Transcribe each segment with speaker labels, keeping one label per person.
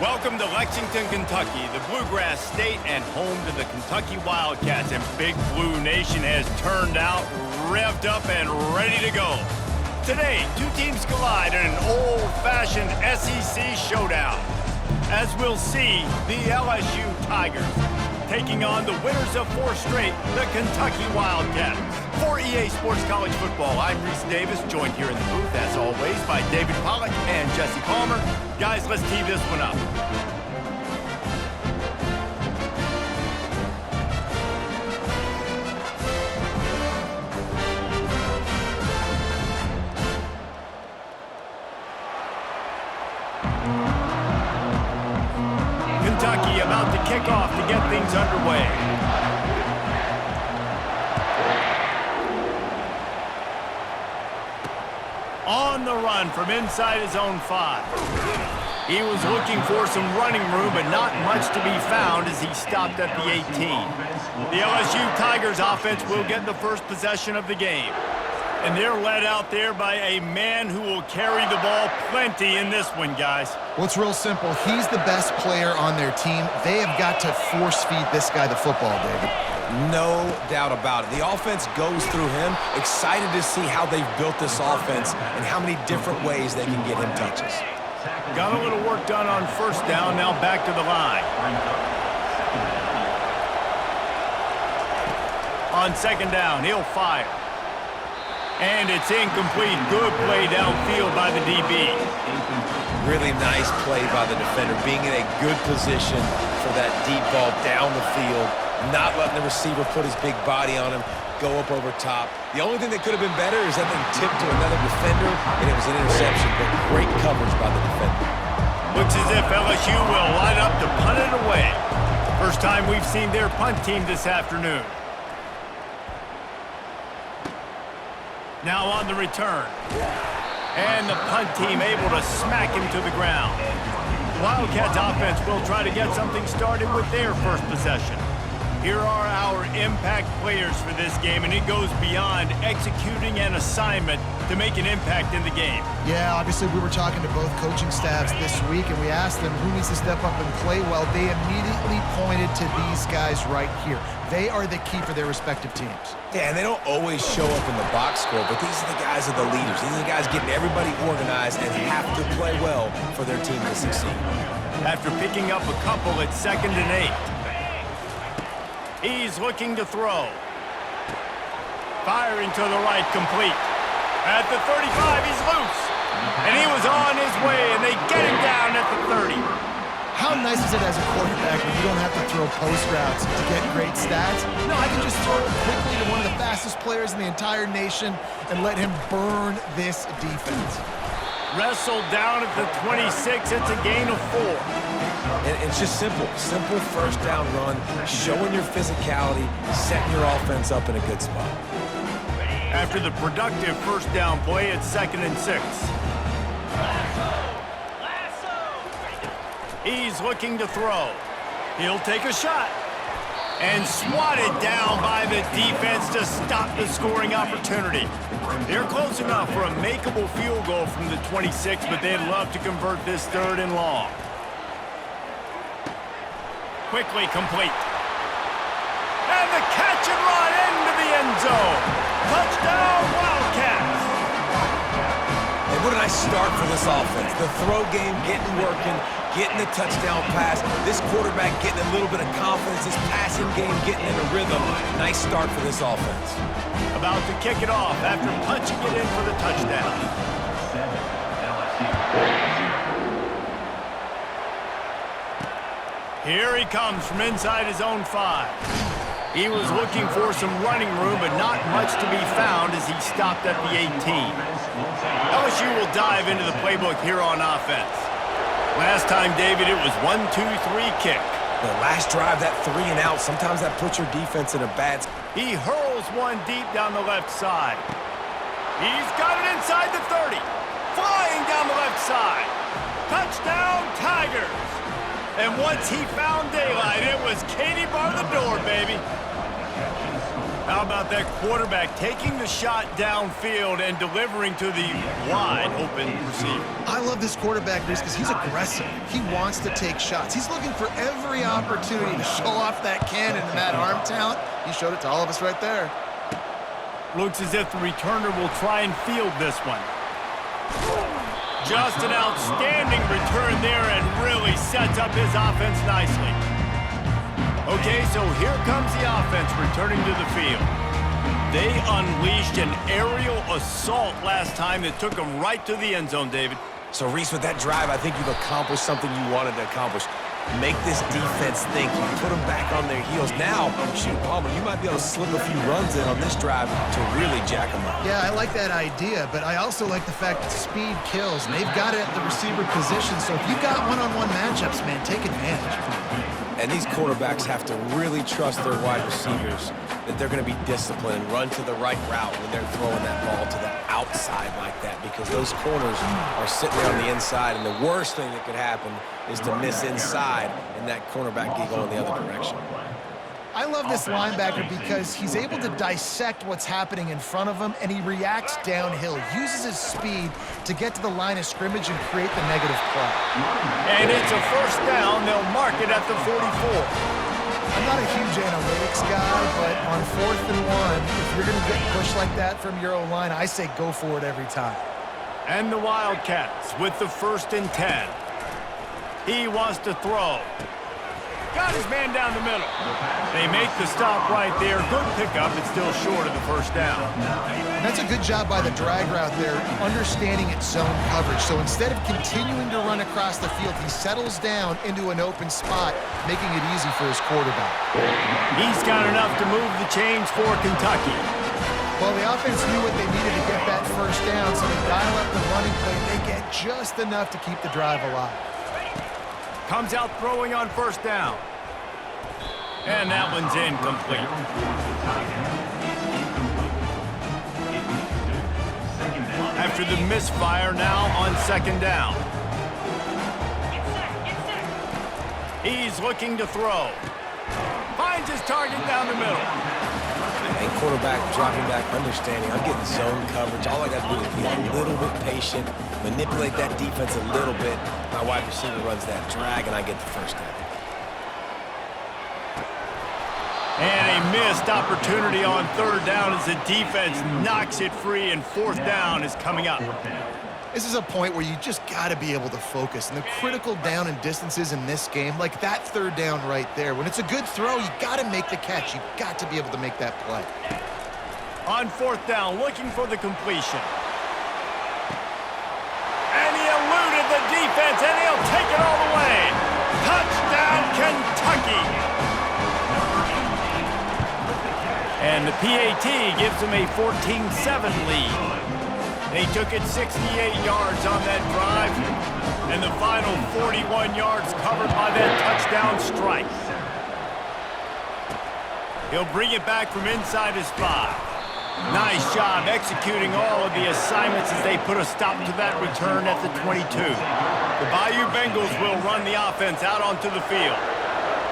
Speaker 1: Welcome to Lexington, Kentucky, the Bluegrass State and home to the Kentucky Wildcats. And Big Blue Nation has turned out, revved up, and ready to go. Today, two teams collide in an old-fashioned SEC showdown. As we'll see, the LSU Tigers taking on the winners of 4 straight, the Kentucky Wildcats. For EA Sports College Football, I'm Reese Davis, joined here in the booth, as always, by David Pollack and Jesse Palmer. Guys, let's tee this one up. Kentucky about to kick off to get things underway. On the run from inside his own 5. He was looking for some running room, but not much to be found as he stopped at the 18. The LSU Tigers offense will get the first possession of the game. And they're led out there by a man who will carry the ball plenty in this one, guys.
Speaker 2: Well, it's real simple. He's the best player on their team. They have got to force-feed this guy the football, David.
Speaker 3: No doubt about it. The offense goes through him. Excited to see how they've built this offense and how many different ways they can get him touches.
Speaker 1: Got a little work done on first down, now back to the line. On second down, he'll fire. And it's incomplete. Good play downfield by the DB.
Speaker 3: Really nice play by the defender, being in a good position for that deep ball down the field, not letting the receiver put his big body on him, go up over top. The only thing that could have been better is that thing tipped to another defender, and it was an interception, but great coverage by the defender.
Speaker 1: Looks as if LSU will line up to punt it away. First time we've seen their punt team this afternoon. Now on the return. And the punt team able to smack him to the ground. Wildcats offense will try to get something started with their first possession. Here are our impact players for this game, and it goes beyond executing an assignment to make an impact in the game.
Speaker 2: Yeah, obviously we were talking to both coaching staffs this week, and we asked them who needs to step up and play well. They immediately pointed to these guys right here. They are the key for their respective teams.
Speaker 3: Yeah, and they don't always show up in the box score, but these are the guys that are the leaders. These are the guys getting everybody organized and have to play well for their team to succeed.
Speaker 1: After picking up a couple at 2nd and 8. He's looking to throw. Firing to the right, complete. At the 35, he's loose. And he was on his way, and they get him down at the 30.
Speaker 2: How nice is it as a quarterback when you don't have to throw post routes to get great stats? No, I can just throw it quickly to one of the fastest players in the entire nation and let him burn this defense.
Speaker 1: Wrestled down at the 26. It's a gain of 4.
Speaker 3: And it's just simple first down run, showing your physicality, setting your offense up in a good spot.
Speaker 1: After the productive first down play, it's 2nd and 6. He's looking to throw. He'll take a shot. And swatted down by the defense to stop the scoring opportunity. They're close enough for a makeable field goal from the 26, but they'd love to convert this 3rd and long. Quickly complete. And the catch and run into the end zone. Touchdown, Wildcats.
Speaker 3: And what a nice start for this offense. The throw game getting working, getting the touchdown pass. This quarterback getting a little bit of confidence. This passing game getting in a rhythm. Nice start for this offense.
Speaker 1: About to kick it off after punching it in for the touchdown. Here he comes from inside his own 5. He was looking for some running room, but not much to be found as he stopped at the 18. LSU will dive into the playbook here on offense. Last time, David, it was 1-2-3 kick.
Speaker 3: The last drive, that 3 and out, sometimes that puts your defense in a bad spot.
Speaker 1: He hurls one deep down the left side. He's got it inside the 30. Flying down the left side. Touchdown, Tigers. And once he found daylight, it was Katie bar the door, baby. How about that quarterback taking the shot downfield and delivering to the wide open receiver?
Speaker 2: I love this quarterback because he's aggressive. He wants to take shots. He's looking for every opportunity to show off that cannon and that arm talent. He showed it to all of us right there.
Speaker 1: Looks as if the returner will try and field this one. Just an outstanding return there and really sets up his offense nicely. Okay, so here comes the offense returning to the field. They unleashed an aerial assault last time that took them right to the end zone, David.
Speaker 3: So, Reese, with that drive, I think you've accomplished something you wanted to accomplish. Make this defense think. You put them back on their heels. Now, shoot, Palmer, you might be able to slip a few runs in on this drive to really jack them up.
Speaker 2: Yeah, I like that idea, but I also like the fact that speed kills, and they've got it at the receiver position. So if you've got one-on-one matchups, man, take advantage.
Speaker 3: And these quarterbacks have to really trust their wide receivers that they're going to be disciplined and run to the right route when they're throwing that ball to the outside like that, because those corners are sitting there on the inside, and the worst thing that could happen is to miss inside and that cornerback get going the other direction.
Speaker 2: I love this linebacker because he's able to dissect what's happening in front of him, and he reacts downhill, uses his speed to get to the line of scrimmage and create the negative play.
Speaker 1: And it's a first down. They'll mark it at the 44.
Speaker 2: I'm not a huge analytics guy, but on 4th and 1, if you're going to get pushed like that from your O-line, I say go for it every time.
Speaker 1: And the Wildcats with the 1st and 10. He wants to throw. Got his man down the middle. They make the stop right there. Good pickup. It's still short of the first down.
Speaker 2: That's a good job by the drag route there, understanding its zone coverage. So instead of continuing to run across the field, he settles down into an open spot, making it easy for his quarterback.
Speaker 1: He's got enough to move the chains for Kentucky.
Speaker 2: Well, the offense knew what they needed to get that first down, so they dial up the running play, and they get just enough to keep the drive alive.
Speaker 1: Comes out throwing on first down. And that one's incomplete. After the misfire, now on second down. He's looking to throw. Finds his target down the middle.
Speaker 3: And quarterback dropping back, understanding I'm getting zone coverage. All I got to do is be a little bit patient, manipulate that defense a little bit. My wide receiver runs that drag, and I get the first down.
Speaker 1: And a missed opportunity on third down as the defense knocks it free, and fourth down is coming up.
Speaker 2: This is a point where you just got to be able to focus. And the critical down and distances in this game, like that third down right there, when it's a good throw, you got to make the catch. You've got to be able to make that play.
Speaker 1: On fourth down, looking for the completion. And he eluded the defense, and he'll take it all the way. Touchdown, Kentucky. And the PAT gives them a 14-7 lead. They took it 68 yards on that drive, and the final 41 yards covered by that touchdown strike. He'll bring it back from inside his 5. Nice job executing all of the assignments as they put a stop to that return at the 22. The Bayou Bengals will run the offense out onto the field.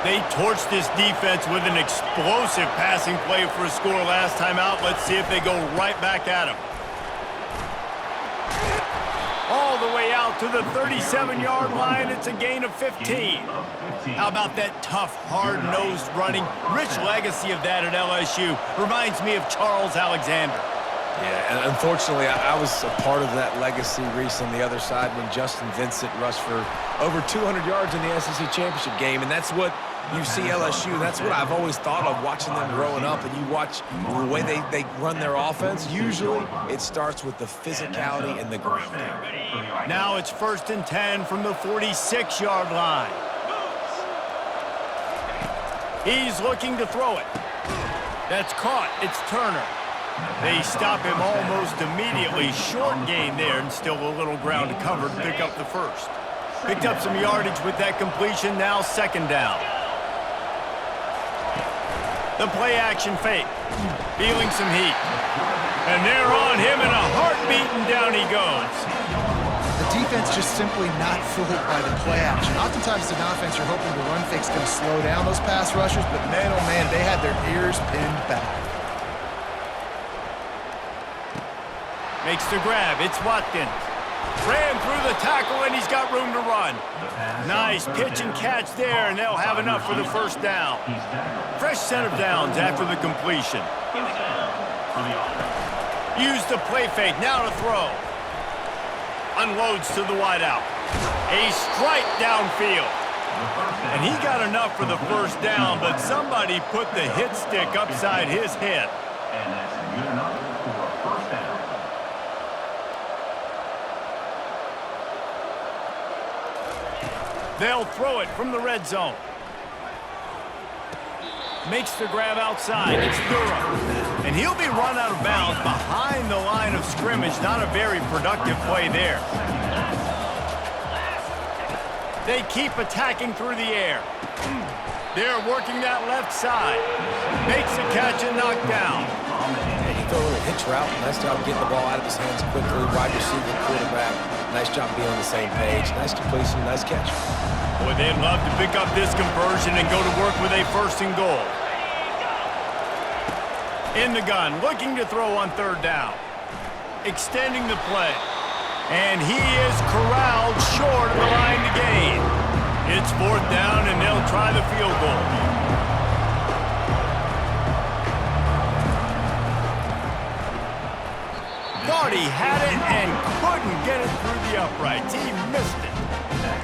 Speaker 1: They torched this defense with an explosive passing play for a score last time out. Let's see if they go right back at him. All the way out to the 37-yard line. It's a gain of 15. How about that tough, hard-nosed running? Rich legacy of that at LSU. Reminds me of Charles Alexander.
Speaker 3: Yeah, and unfortunately, I was a part of that legacy, Reese, on the other side when Justin Vincent rushed for over 200 yards in the SEC championship game, and that's what you see LSU. That's what I've always thought of watching them growing up, and you watch the way they run their offense. Usually, it starts with the physicality and the ground game.
Speaker 1: Now it's 1st and 10 from the 46-yard line. He's looking to throw it. That's caught. It's Turner. They stop him almost immediately. Short gain there, and still a little ground to cover to pick up the first. Picked up some yardage with that completion. Now second down. The play action fake. Feeling some heat. And they're on him in a heartbeat, and down he goes.
Speaker 2: The defense just simply not fooled by the play action. Oftentimes, as an offense, you're hoping the run fake's going to slow down those pass rushers, but man, oh man, they had their ears pinned back.
Speaker 1: Makes the grab. It's Watkins. Ran through the tackle, and he's got room to run. Nice pitch and catch there, and they'll have enough for the first down. Fresh set of downs after the completion. Use the play fake. Now to throw. Unloads to the wideout. A strike downfield. And he got enough for the first down, but somebody put the hit stick upside his head.
Speaker 4: And that's good enough for a first down.
Speaker 1: They'll throw it from the red zone. Makes the grab outside. It's Durham. And he'll be run out of bounds behind the line of scrimmage. Not a very productive play there. They keep attacking through the air. They're working that left side. Makes a catch and knocked down.
Speaker 3: And he threw a little hitch route. Nice job getting the ball out of his hands quickly. Wide receiver, quarterback. Nice job being on the same page. Nice completion, nice catch.
Speaker 1: Boy, they'd love to pick up this conversion and go to work with a first and goal. In the gun, looking to throw on third down. Extending the play. And he is corralled short of the line to gain. It's fourth down, and they'll try the field goal. Thought he had it and couldn't get it through the uprights. He missed it.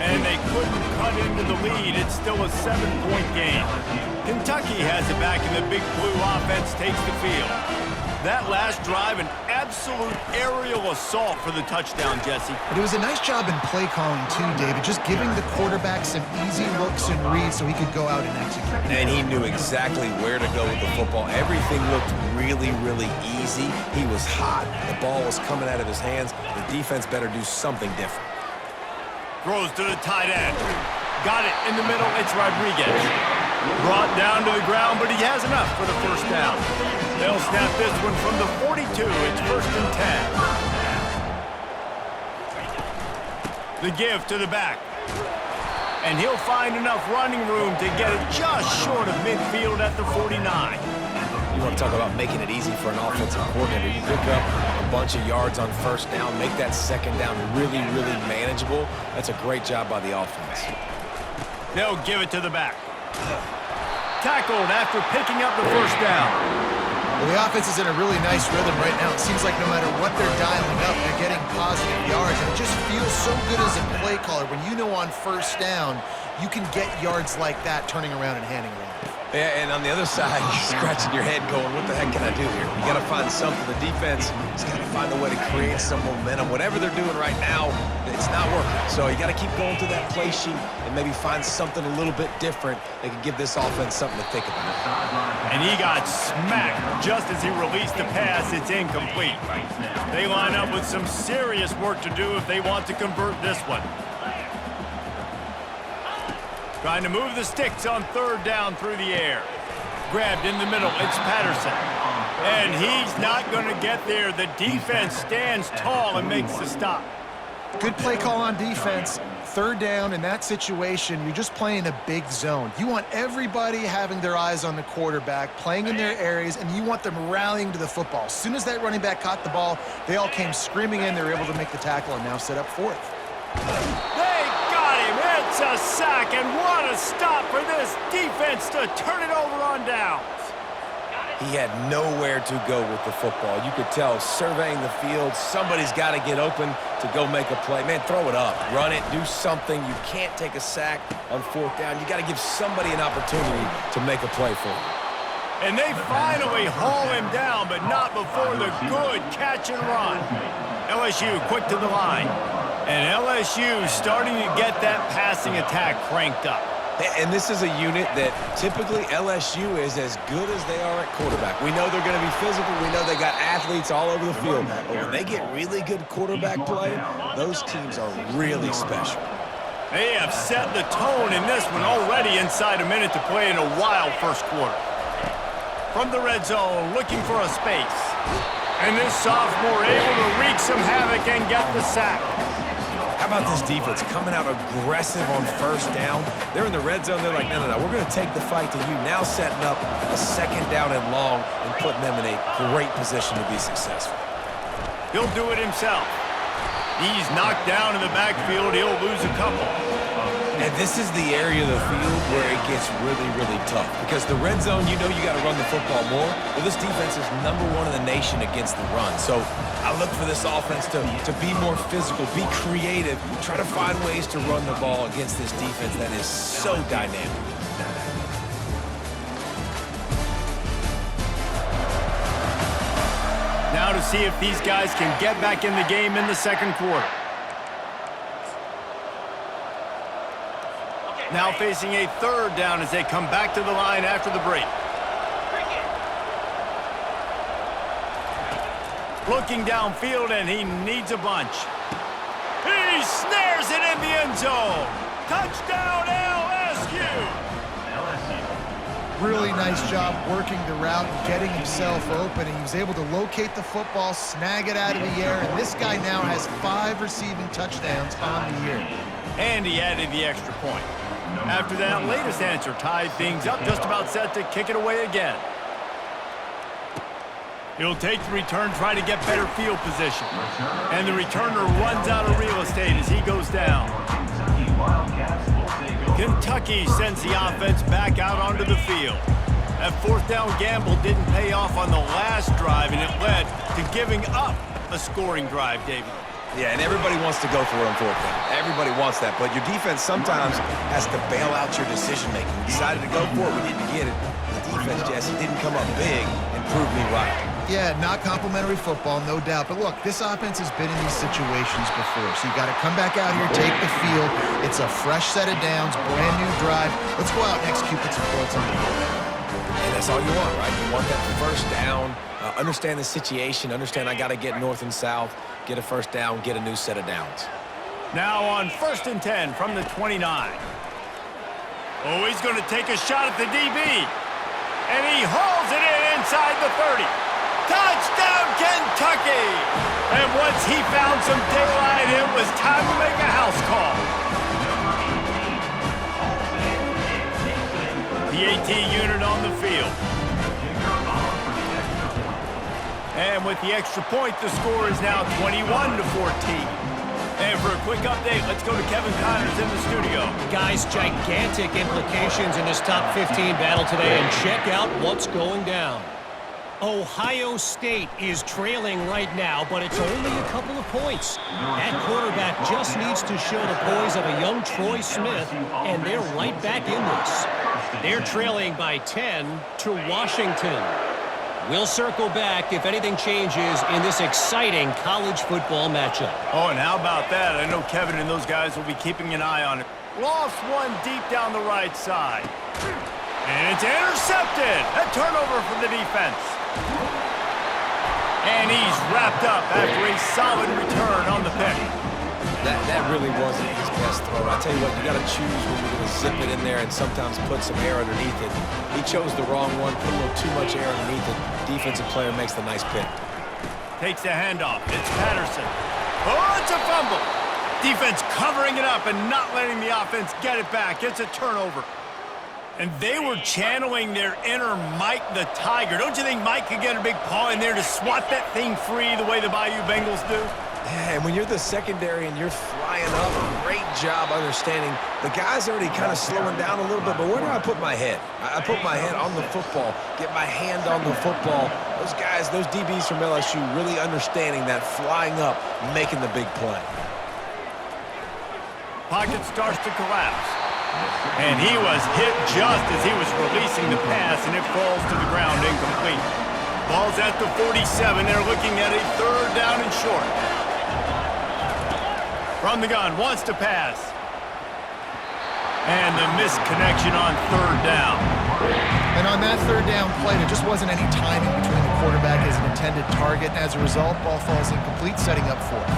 Speaker 1: And they couldn't cut into the lead. It's still a 7-point game. Kentucky has it back, and the Big Blue offense takes the field. That last drive, an absolute aerial assault for the touchdown, Jesse.
Speaker 2: But it was a nice job in play calling too, David, just giving the quarterback some easy looks and reads so he could go out and execute.
Speaker 3: And he knew exactly where to go with the football. Everything looked really, really easy. He was hot. The ball was coming out of his hands. The defense better do something different.
Speaker 1: Throws to the tight end. Got it in the middle. It's Rodriguez. Brought down to the ground, but he has enough for the first down. They'll snap this one from the 42. It's first and 10. The give to the back. And he'll find enough running room to get it just short of midfield at the 49.
Speaker 3: You want to talk about making it easy for an offensive coordinator. You pick up a bunch of yards on first down, make that second down really, really manageable. That's a great job by the offense.
Speaker 1: They'll give it to the back. Tackled after picking up the first down.
Speaker 2: Well, the offense is in a really nice rhythm right now. It seems like no matter what they're dialing up, they're getting positive yards. And it just feels so good as a play caller when you know on first down, you can get yards like that turning around and handing it off.
Speaker 3: Yeah, and on the other side, you're scratching your head going, what the heck can I do here? You got to find something. The defense has got to find a way to create some momentum. Whatever they're doing right now, it's not working. So you got to keep going through that play sheet and maybe find something a little bit different that can give this offense something to think about.
Speaker 1: And he got smacked just as he released the pass. It's incomplete. They line up with some serious work to do if they want to convert this one. Trying to move the sticks on third down through the air. Grabbed in the middle. It's Patterson. And he's not going to get there. The defense stands tall and makes the stop.
Speaker 2: Good play call on defense. Third down in that situation, you're just playing a big zone. You want everybody having their eyes on the quarterback, playing in their areas, and you want them rallying to the football. As soon as that running back caught the ball, they all came screaming in. They were able to make the tackle and now set up fourth.
Speaker 1: They got him. It's a sack, and what a stop for this defense to turn it over on downs.
Speaker 3: He had nowhere to go with the football. You could tell, surveying the field, somebody's got to get open to go make a play. Man, throw it up, run it, do something. You can't take a sack on fourth down. You got to give somebody an opportunity to make a play for him.
Speaker 1: And they finally haul him down, but not before the good catch and run. LSU quick to the line. And LSU starting to get that passing attack cranked up.
Speaker 3: And this is a unit that typically LSU is as good as they are at quarterback. We know they're going to be physical. We know they got athletes all over the field. But when they get really good quarterback play, those teams are really special.
Speaker 1: They have set the tone in this one already inside a minute to play in a wild first quarter. From the red zone, looking for a space. And this sophomore able to wreak some havoc and get the sack.
Speaker 3: How about this defense coming out aggressive on first down? They're in the red zone. They're like, no, we're going to take the fight to you. Now setting up a second down and long and putting them in a great position to be successful.
Speaker 1: He'll do it himself. He's knocked down in the backfield. He'll lose a couple.
Speaker 3: And this is the area of the field where it gets really, really tough. Because the red zone, you know you got to run the football more. Well, this defense is #1 in the nation against the run. So I look for this offense to be more physical, be creative, try to find ways to run the ball against this defense that is so dynamic.
Speaker 1: Now to see if these guys can get back in the game in the second quarter. Now facing a 3rd down as they come back to the line after the break. Looking downfield, and he needs a bunch. He snares it in the end zone. Touchdown, LSU!
Speaker 2: Really nice job working the route and getting himself open. He was able to locate the football, snag it out of the air, and this guy now has 5 receiving touchdowns on the year.
Speaker 1: And he added the extra point. After that latest answer tied things up, just about set to kick it away again. He'll take the return, try to get better field position. And the returner runs out of real estate as he goes down. Kentucky sends the offense back out onto the field. That 4th down gamble didn't pay off on the last drive, and it led to giving up a scoring drive, David.
Speaker 3: Yeah, and everybody wants to go for it on 4th down. Everybody wants that, but your defense sometimes has to bail out your decision-making. We decided to go for it, we didn't get it. The defense, Jesse, didn't come up big and prove me right.
Speaker 2: Yeah, not complimentary football, no doubt. But look, this offense has been in these situations before, so you got to come back out here, take the field. It's a fresh set of downs, brand new drive. Let's go out and execute some points on the board.
Speaker 3: And that's all you want, right? You want that 1st down, understand the situation, understand I got to get north and south, get a 1st down, get a new set of downs.
Speaker 1: Now on 1st and 10 from the 29. Oh, he's going to take a shot at the DB. And he hauls it in inside the 30. Touchdown, Kentucky! And once he found some daylight, it was time to make a house call. The AT unit on the field. And with the extra point, the score is now 21-14. And for a quick update, let's go to Kevin Connors in the studio.
Speaker 5: Guys, gigantic implications in this top 15 battle today, and check out what's going down. Ohio State is trailing right now, but it's only a couple of points. That quarterback just needs to show the poise of a young Troy Smith, and they're right back in this. They're trailing by 10 to Washington. We'll circle back if anything changes in this exciting college football matchup.
Speaker 1: Oh, and how about that? I know Kevin and those guys will be keeping an eye on it. Lost one deep down the right side. And it's intercepted. A turnover for the defense. And he's wrapped up after a solid return on the pick.
Speaker 3: That really wasn't his best throw. I tell you what, you got to choose when you're going to zip it in there and sometimes put some air underneath it. He chose the wrong one, put a little too much air underneath it. Defensive player makes the nice pick.
Speaker 1: Takes the handoff. It's Patterson. Oh, it's a fumble. Defense covering it up and not letting the offense get it back. It's a turnover. And they were channeling their inner Mike the Tiger. Don't you think Mike could get a big paw in there to swat that thing free the way the Bayou Bengals do?
Speaker 3: Yeah, and when you're the secondary and you're flying up, great job understanding. The guy's already kind of slowing down a little bit, but where do I put my head? I put my head on the football, get my hand on the football. Those guys, those DBs from LSU really understanding that flying up, making the big play.
Speaker 1: Pocket starts to collapse. And he was hit just as he was releasing the pass, and it falls to the ground incomplete. Ball's at the 47. They're looking at a 3rd down and short. From the gun, wants to pass. And the missed connection on 3rd down.
Speaker 2: And on that 3rd down play, there just wasn't any timing between the quarterback and his intended target. And as a result, ball falls incomplete, setting up 4th.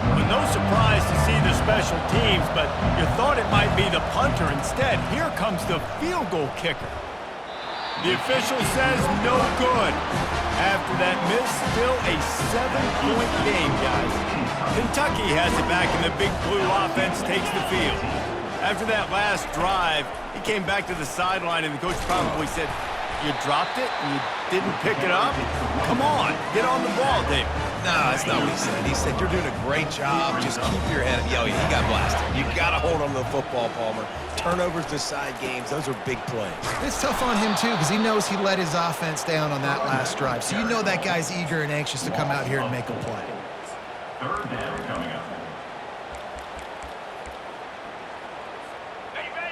Speaker 1: Well, no surprise to see the special teams, but you thought it might be the punter. Instead, here comes the field goal kicker. The official says no good. After that miss, still a 7-point game, guys. Kentucky has it back, and the Big Blue offense takes the field. After that last drive, he came back to the sideline, and the coach probably said, "You dropped it and you didn't pick it up? Come on, get on the ball, Dave."
Speaker 3: No, that's not what he said. He said, you're doing a great job. Just keep your head up. Yo, he got blasted. You got to hold on to the football, Palmer. Turnovers decide games. Those are big plays.
Speaker 2: It's tough on him, too, because he knows he let his offense down on that last drive. So you know that guy's eager and anxious to come out here and make a play.
Speaker 4: Third down coming up.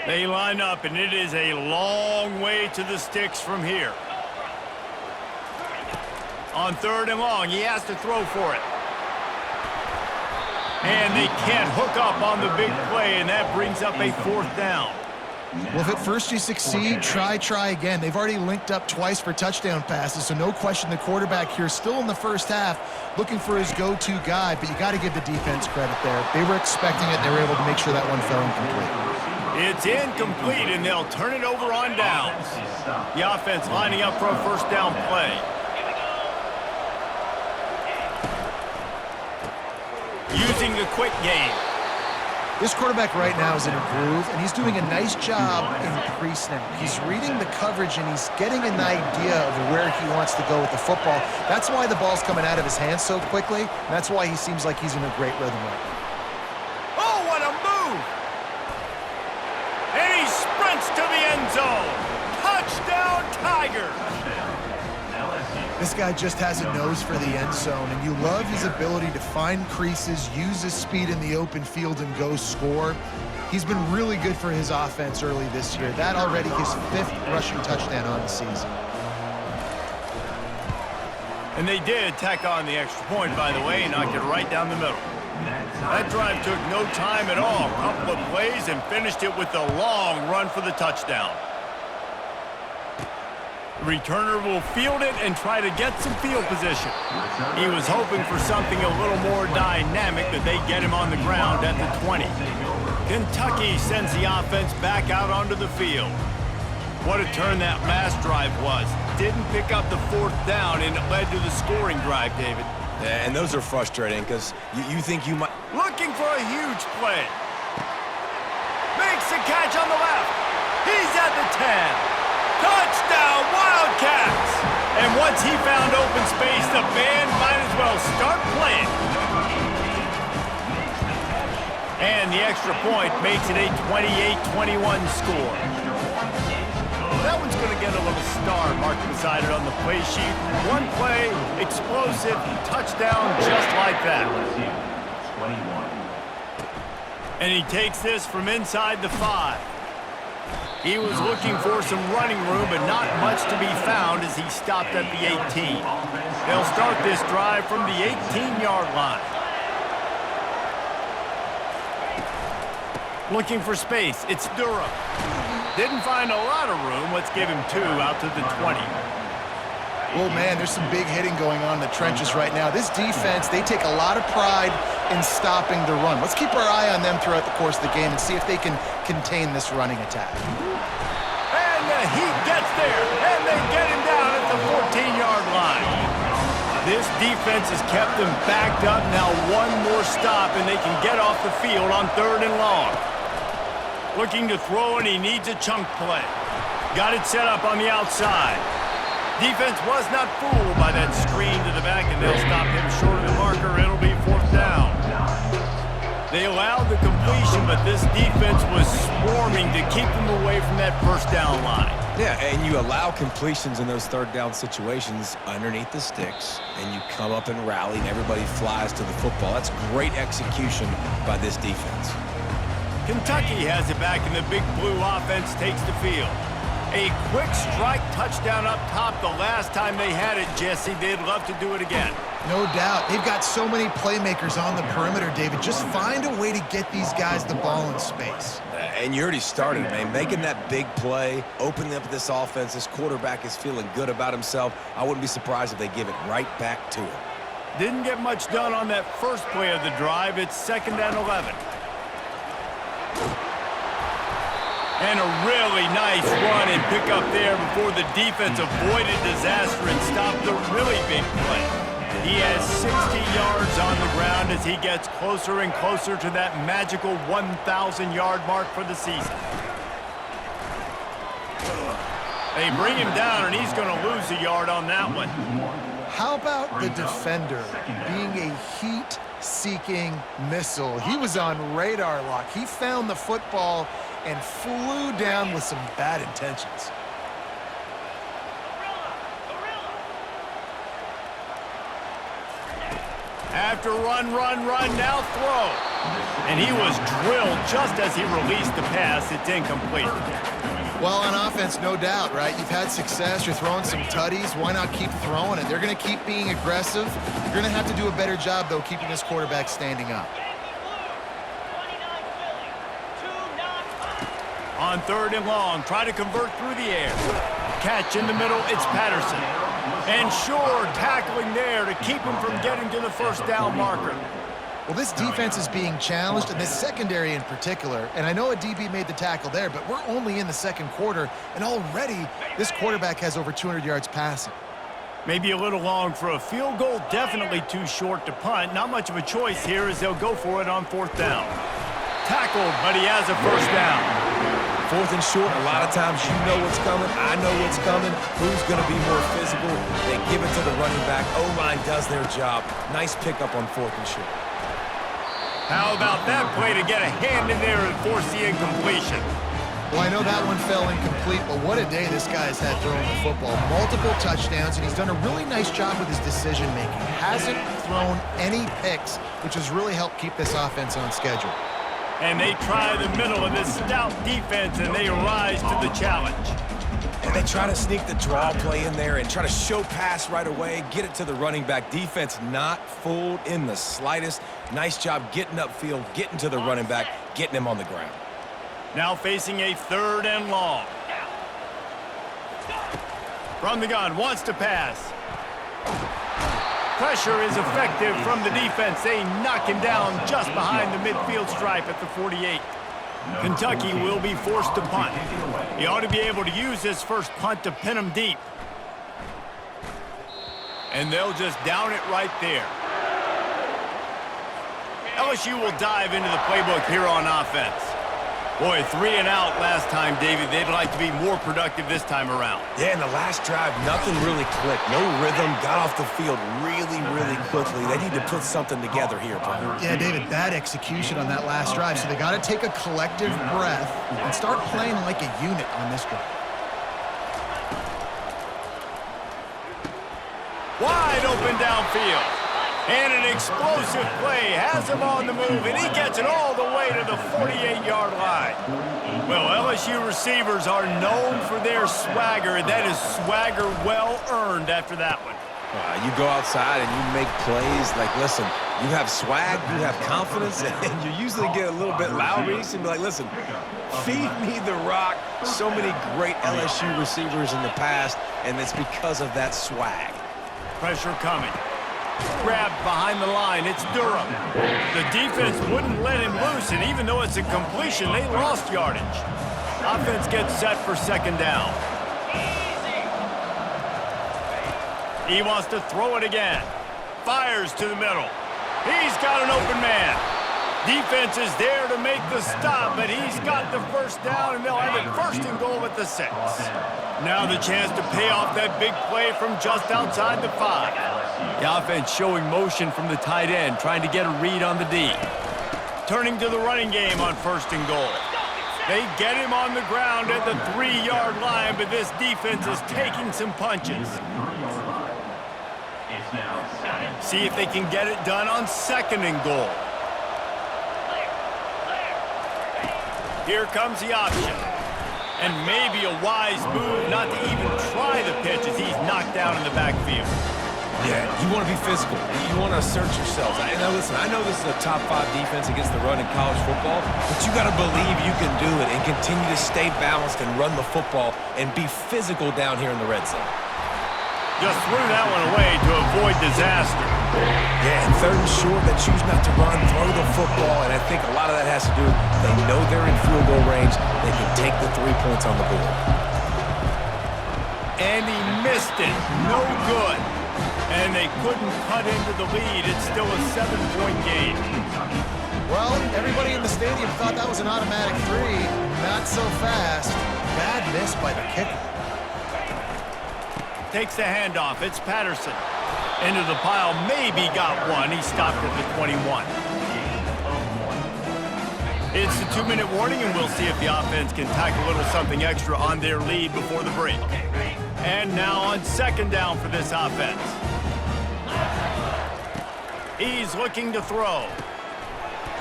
Speaker 1: They line up, and it is a long way to the sticks from here. On 3rd and long, he has to throw for it. And they can't hook up on the big play, and that brings up a 4th down.
Speaker 2: Well, if at first you succeed, try again. They've already linked up twice for touchdown passes, so no question the quarterback here still in the first half looking for his go-to guy, but you got to give the defense credit there. They were expecting it. They were able to make sure that one fell incomplete.
Speaker 1: It's incomplete, and they'll turn it over on downs. The offense lining up for a 1st down play. Using the quick game.
Speaker 2: This quarterback right now is in a groove, and he's doing a nice job in pre-snap. He's reading the coverage, and he's getting an idea of where he wants to go with the football. That's why the ball's coming out of his hands so quickly, and that's why he seems like he's in a great rhythm right now.
Speaker 1: Oh, what a move! And he sprints to the end zone. Touchdown, Tigers!
Speaker 2: This guy just has a nose for the end zone, and you love his ability to find creases, use his speed in the open field, and go score. He's been really good for his offense early this year. That already his 5th rushing touchdown on the season.
Speaker 1: And they did tack on the extra point, by the way, and knocked it right down the middle. That drive took no time at all. A couple of plays and finished it with a long run for the touchdown. The returner will field it and try to get some field position. He was hoping for something a little more dynamic, that they get him on the ground at the 20. Kentucky sends the offense back out onto the field. What a turn that last drive was. Didn't pick up the 4th down, and it led to the scoring drive, David.
Speaker 3: Yeah, and those are frustrating because you think you might...
Speaker 1: Looking for a huge play. Makes the catch on the left. He's at the 10. Touchdown, Wildcats! And once he found open space, the band might as well start playing. And the extra point makes it a 28-21 score. That one's going to get a little star marked beside it on the play sheet. One play, explosive, touchdown, just like that. And he takes this from inside the 5. He was looking for some running room, but not much to be found as he stopped at the 18. They'll start this drive from the 18-yard line. Looking for space, it's Durham. Didn't find a lot of room. Let's give him 2 out to the 20.
Speaker 2: Well, man, there's some big hitting going on in the trenches right now. This defense, they take a lot of pride in stopping the run. Let's keep our eye on them throughout the course of the game and see if they can contain this running attack.
Speaker 1: And he gets there, and they get him down at the 14-yard line. This defense has kept them backed up. Now one more stop, and they can get off the field on 3rd and long. Looking to throw, and he needs a chunk play. Got it set up on the outside. Defense was not fooled by that screen to the back, and they'll stop him short of the marker. It'll be 4th down. They allowed the completion, but this defense was swarming to keep them away from that 1st down line.
Speaker 3: Yeah, and you allow completions in those 3rd down situations underneath the sticks, and you come up and rally, and everybody flies to the football. That's great execution by this defense.
Speaker 1: Kentucky has it back, and the Big Blue offense takes the field. A quick strike touchdown up top the last time they had it, Jesse. They'd love to do it again.
Speaker 2: No doubt. They've got so many playmakers on the perimeter, David. Just find a way to get these guys the ball in space.
Speaker 3: And you already started, man. Making that big play, opening up this offense. This quarterback is feeling good about himself. I wouldn't be surprised if they give it right back to him.
Speaker 1: Didn't get much done on that first play of the drive. It's 2nd and 11. And a really nice run and pick up there before the defense avoided disaster and stopped the really big play. He has 60 yards on the ground as he gets closer and closer to that magical 1,000-yard mark for the season. They bring him down, and he's going to lose a yard on that one.
Speaker 2: How about the defender being a heat-seeking missile? He was on radar lock. He found the football and flew down with some bad intentions.
Speaker 1: After run, now throw. And he was drilled just as he released the pass. It's incomplete.
Speaker 2: Well, on offense, no doubt, right? You've had success. You're throwing some tutties. Why not keep throwing it? They're going to keep being aggressive. You're going to have to do a better job, though, keeping this quarterback standing up.
Speaker 1: On 3rd and long, try to convert through the air. Catch in the middle, it's Patterson. And sure, tackling there to keep him from getting to the first down marker.
Speaker 2: Well, this defense is being challenged, and this secondary in particular. And I know a DB made the tackle there, but we're only in the second quarter, and already this quarterback has over 200 yards passing.
Speaker 1: Maybe a little long for a field goal, definitely too short to punt. Not much of a choice here as they'll go for it on 4th down. Tackled, but he has a first down.
Speaker 3: 4th and short, a lot of times you know what's coming. I know what's coming. Who's going to be more physical? They give it to the running back. O-line does their job. Nice pickup on 4th and short.
Speaker 1: How about that play to get a hand in there and force the incompletion?
Speaker 2: Well, I know that one fell incomplete, but what a day this guy's had throwing the football. Multiple touchdowns, and he's done a really nice job with his decision-making. Hasn't thrown any picks, which has really helped keep this offense on schedule.
Speaker 1: And they try the middle of this stout defense, and they rise to the challenge.
Speaker 3: And they try to sneak the draw play in there and try to show pass right away, get it to the running back. Defense not fooled in the slightest. Nice job getting upfield, getting to the running back, getting him on the ground.
Speaker 1: Now facing a 3rd and long. From the gun, wants to pass. Pressure is effective from the defense. They knock him down just behind the midfield stripe at the 48. Kentucky will be forced to punt. He ought to be able to use this first punt to pin him deep. And they'll just down it right there. LSU will dive into the playbook here on offense. Boy, 3 and out last time, David. They'd like to be more productive this time around.
Speaker 3: Yeah, in the last drive, nothing really clicked. No rhythm, got off the field really quickly. They need to put something together here, Brian.
Speaker 2: Yeah, David, bad execution on that last drive, so they got to take a collective breath and start playing like a unit on this drive.
Speaker 1: Wide open downfield. And an explosive play has him on the move, and he gets it all the way to the 48-yard line. Well, LSU receivers are known for their swagger, and that is swagger well earned after that one.
Speaker 3: You go outside and you make plays. Like, listen, you have swag, you have confidence, and you usually get a little bit loud. You can be like, listen, feed me the rock. So many great LSU receivers in the past, and it's because of that swag.
Speaker 1: Pressure coming. Grabbed behind the line. It's Durham. The defense wouldn't let him loose, and even though it's a completion, they lost yardage. Offense gets set for 2nd down. He wants to throw it again. Fires to the middle. He's got an open man. Defense is there to make the stop, but he's got the first down, and they'll have it 1st and goal at the 6. Now the chance to pay off that big play from just outside the 5. The offense showing motion from the tight end, trying to get a read on the D. Turning to the running game on 1st and goal. They get him on the ground at the 3-yard line, but this defense is taking some punches. See if they can get it done on 2nd and goal. Here comes the option. And maybe a wise move not to even try the pitch as he's knocked down in the backfield.
Speaker 3: Yeah, you want to be physical. You want to assert yourselves. Now, listen, I know this is a top 5 defense against the run in college football, but you got to believe you can do it and continue to stay balanced and run the football and be physical down here in the red zone.
Speaker 1: Just threw that one away to avoid disaster.
Speaker 3: Yeah, and 3rd and short, they choose not to run, throw the football, and I think a lot of that has to do with they know they're in field goal range. They can take the 3 points on the board.
Speaker 1: And he missed it. No good. And they couldn't cut into the lead. It's still a 7-point game.
Speaker 2: Well, everybody in the stadium thought that was an automatic 3. Not so fast. Bad miss by the kicker.
Speaker 1: Takes the handoff. It's Patterson. Into the pile, maybe got one. He stopped at the 21. It's the 2-minute warning, and we'll see if the offense can tack a little something extra on their lead before the break. And now on second down for this offense. He's looking to throw.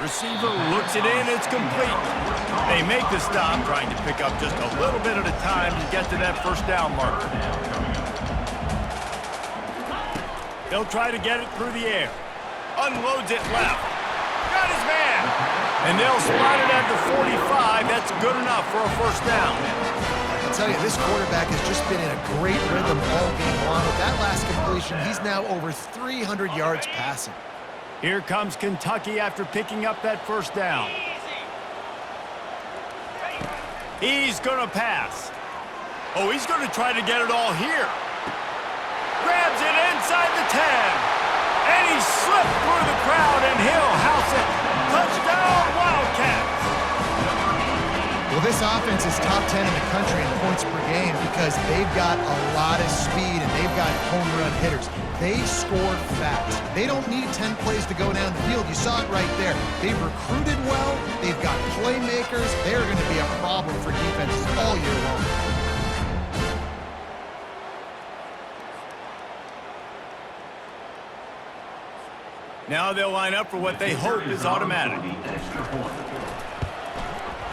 Speaker 1: Receiver looks it in, it's complete. They make the stop, trying to pick up just a little bit at a time to get to that first down marker. They'll try to get it through the air. Unloads it left. Got his man. And they'll spot it at the 45. That's good enough for a first down.
Speaker 2: I'll tell you, this quarterback has just been in a great rhythm all game long. With that last completion, he's now over 300 yards passing.
Speaker 1: Here comes Kentucky after picking up that first down. He's going to pass. Oh, he's going to try to get it all here. Grabs it inside the 10. And he slipped through the crowd, and he'll house it. Touchdown, Wildcats.
Speaker 2: Well, this offense is top 10 in the country in points per game because they've got a lot of speed and they've got home run hitters. They score fast. They don't need 10 plays to go down the field. You saw it right there. They've recruited well. They've got playmakers. They're going to be a problem for defenses all year long.
Speaker 1: Now they'll line up for what they hope is automatic.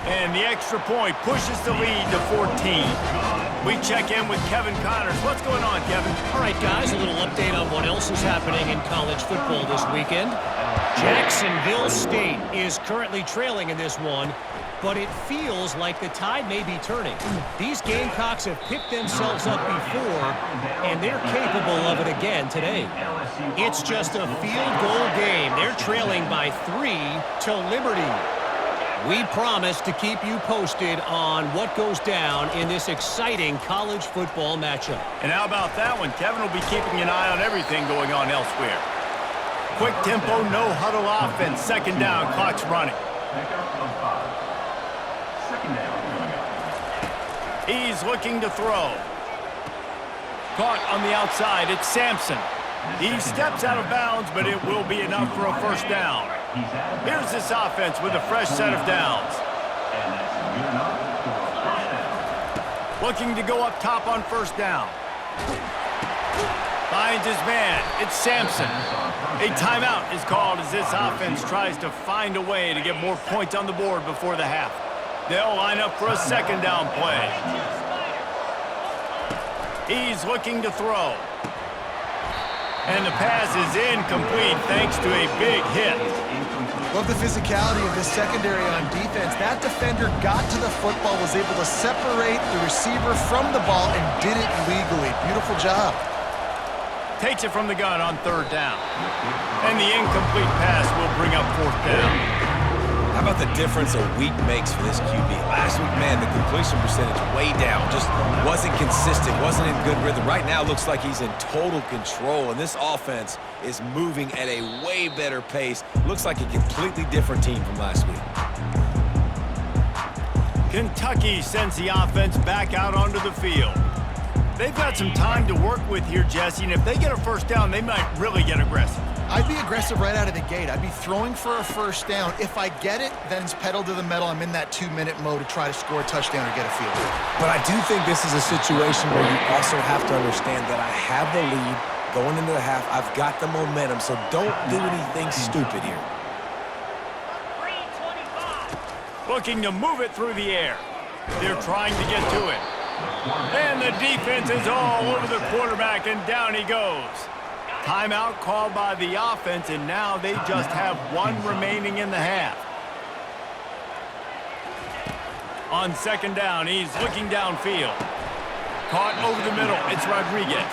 Speaker 1: And the extra point pushes the lead to 14. We check in with Kevin Connors. What's going on, Kevin?
Speaker 5: All right, guys, a little update on what else is happening in college football this weekend. Jacksonville State is currently trailing in this one, but it feels like the tide may be turning. These Gamecocks have picked themselves up before, and they're capable of it again today. It's just a field goal game. They're trailing by 3 to Liberty. We promise to keep you posted on what goes down in this exciting college football matchup.
Speaker 1: And how about that one? Kevin will be keeping an eye on everything going on elsewhere. Quick tempo, no huddle offense. Second down, clock's running. He's looking to throw. Caught on the outside, it's Sampson. He steps out of bounds, but it will be enough for a first down. Here's this offense with a fresh set of downs. Looking to go up top on first down. Finds his man. It's Sampson. A timeout is called as this offense tries to find a way to get more points on the board before the half. They'll line up for a second down play. He's looking to throw. And the pass is incomplete thanks to a big hit.
Speaker 2: Love the physicality of this secondary on defense. That defender got to the football, was able to separate the receiver from the ball, and did it legally. Beautiful job.
Speaker 1: Takes it from the gun on third down. And the incomplete pass will bring up fourth down.
Speaker 3: How about the difference a week makes for this QB? Last week, man, the completion percentage way down. Just wasn't consistent, wasn't in good rhythm. Right now, looks like he's in total control, and this offense is moving at a way better pace. Looks like a completely different team from last week.
Speaker 1: Kentucky sends the offense back out onto the field. They've got some time to work with here, Jesse, and if they get a first down, they might really get aggressive.
Speaker 2: I'd be aggressive right out of the gate. I'd be throwing for a first down. If I get it, then it's pedal to the metal. I'm in that 2-minute mode to try to score a touchdown or get a field goal.
Speaker 3: But I do think this is a situation where you also have to understand that I have the lead going into the half. I've got the momentum, so don't do anything stupid here.
Speaker 1: Looking to move it through the air. They're trying to get to it. And the defense is all over the quarterback, and down he goes. Timeout called by the offense, and now they just have one remaining in the half. On second down, he's looking downfield. Caught over the middle, it's Rodriguez.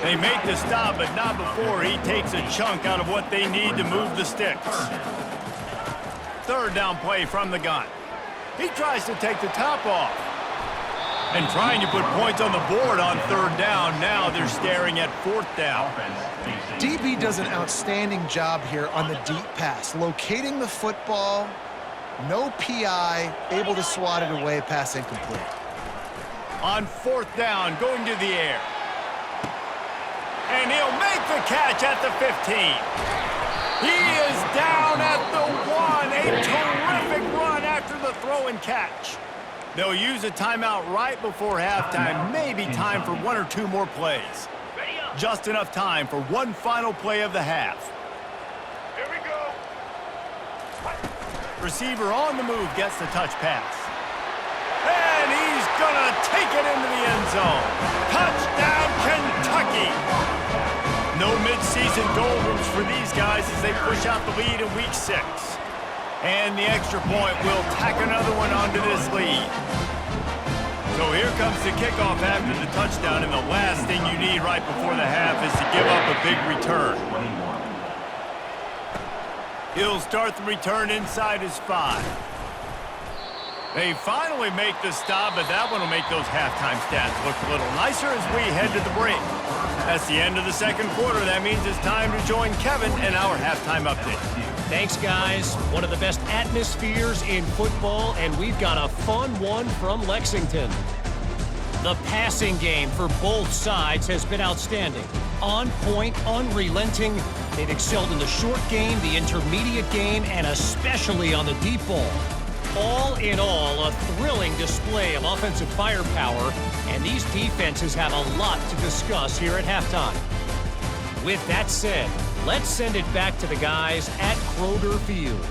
Speaker 1: They make the stop, but not before he takes a chunk out of what they need to move the sticks. Third down play from the gun. He tries to take the top off. And trying to put points on the board on third down. Now they're staring at fourth down.
Speaker 2: DB does an outstanding job here on the deep pass. Locating the football, no PI, able to swat it away, pass incomplete.
Speaker 1: On fourth down, going to the air. And he'll make the catch at the 15. He is down at the 1. A terrific run after the throw and catch. They'll use a timeout right before halftime. Maybe time for 1 or 2 more plays. Just enough time for one final play of the half.
Speaker 4: Here we go.
Speaker 1: Receiver on the move gets the touch pass. And he's going to take it into the end zone. Touchdown, Kentucky! No midseason doldrums for these guys as they push out the lead in Week 6. And the extra point will tack another one onto this lead. So here comes the kickoff after the touchdown, and the last thing you need right before the half is to give up a big return. He'll start the return inside his 5. They finally make the stop, but that one will make those halftime stats look a little nicer as we head to the break. That's the end of the second quarter. That means it's time to join Kevin in our halftime update.
Speaker 5: Thanks, guys. One of the best atmospheres in football, and we've got a fun one from Lexington. The passing game for both sides has been outstanding. On point, unrelenting. They've excelled in the short game, the intermediate game, and especially on the deep ball. All in all, a thrilling display of offensive firepower, and these defenses have a lot to discuss here at halftime. With that said, let's send it back to the guys at Kroger Field.